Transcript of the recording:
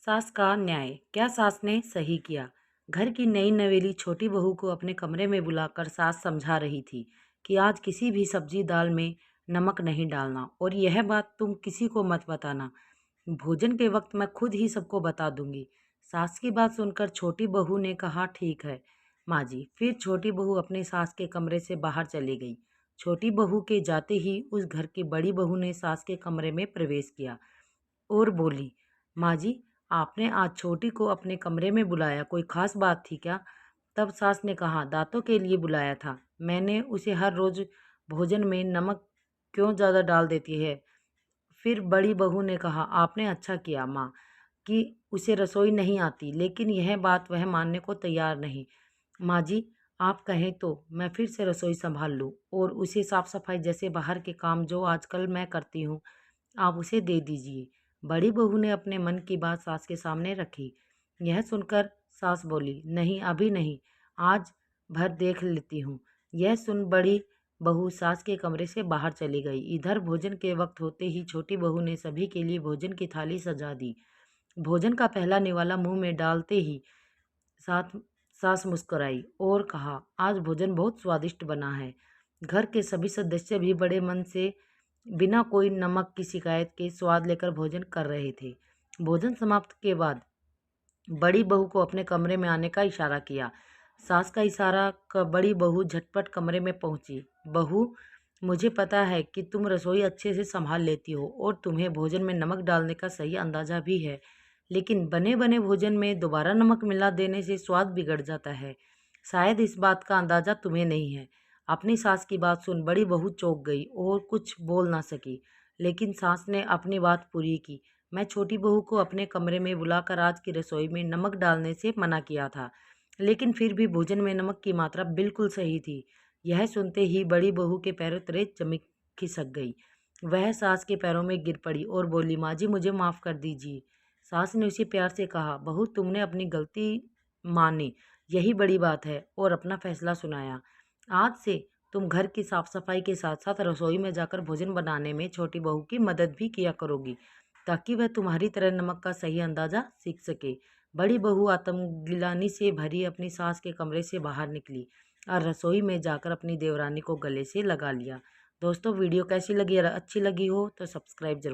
सास का न्याय। क्या सास ने सही किया? घर की नई नवेली छोटी बहू को अपने कमरे में बुलाकर सास समझा रही थी कि आज किसी भी सब्जी दाल में नमक नहीं डालना और यह बात तुम किसी को मत बताना। भोजन के वक्त मैं खुद ही सबको बता दूंगी। सास की बात सुनकर छोटी बहू ने कहा, ठीक है माँ जी। फिर छोटी बहू अपने सास के कमरे से बाहर चली गई। छोटी बहू के जाते ही उस घर की बड़ी बहू ने सास के कमरे में प्रवेश किया और बोली, माँ जी, आपने आज छोटी को अपने कमरे में बुलाया, कोई खास बात थी क्या? तब सास ने कहा, दांतों के लिए बुलाया था। मैंने उसे हर रोज भोजन में नमक क्यों ज़्यादा डाल देती है? फिर बड़ी बहू ने कहा, आपने अच्छा किया माँ कि उसे रसोई नहीं आती, लेकिन यह बात वह मानने को तैयार नहीं। माँ जी, आप कहें तो मैं फिर से रसोई संभाल लूँ और उसे साफ सफाई जैसे बाहर के काम जो आजकल मैं करती हूँ, आप उसे दे दीजिए। बड़ी बहू ने अपने मन की बात सास के सामने रखी। यह सुनकर सास बोली, नहीं अभी नहीं, आज भर देख लेती हूँ। यह सुन बड़ी बहू सास के कमरे से बाहर चली गई। इधर भोजन के वक्त होते ही छोटी बहू ने सभी के लिए भोजन की थाली सजा दी। भोजन का पहला निवाला मुंह में डालते ही साथ सास मुस्कुराई और कहा, आज भोजन बहुत स्वादिष्ट बना है। घर के सभी सदस्य भी बड़े मन से बिना कोई नमक की शिकायत के स्वाद लेकर भोजन कर रहे थे। भोजन समाप्त के बाद बड़ी बहू को अपने कमरे में आने का इशारा किया। सास का इशारा बड़ी बहू झटपट कमरे में पहुंची। बहू, मुझे पता है कि तुम रसोई अच्छे से संभाल लेती हो और तुम्हें भोजन में नमक डालने का सही अंदाजा भी है, लेकिन बने बने भोजन में दोबारा नमक मिला देने से स्वाद बिगड़ जाता है। शायद इस बात का अंदाजा तुम्हें नहीं है। अपनी सास की बात सुन बड़ी बहू चौंक गई और कुछ बोल ना सकी, लेकिन सास ने अपनी बात पूरी की। मैं छोटी बहू को अपने कमरे में बुलाकर आज की रसोई में नमक डालने से मना किया था, लेकिन फिर भी भोजन में नमक की मात्रा बिल्कुल सही थी। यह सुनते ही बड़ी बहू के पैरों तले जमी खिसक गई। वह सास के पैरों में गिर पड़ी और बोली, माँ जी, मुझे माफ़ कर दीजिए। सास ने उसे प्यार से कहा, बहू, तुमने अपनी गलती मानी, यही बड़ी बात है, और अपना फैसला सुनाया। आज से तुम घर की साफ सफाई के साथ साथ रसोई में जाकर भोजन बनाने में छोटी बहू की मदद भी किया करोगी, ताकि वह तुम्हारी तरह नमक का सही अंदाज़ा सीख सके। बड़ी बहू आत्मग्लानि से भरी अपनी सास के कमरे से बाहर निकली और रसोई में जाकर अपनी देवरानी को गले से लगा लिया। दोस्तों, वीडियो कैसी लगी? अगर अच्छी लगी हो तो सब्सक्राइब जरूर।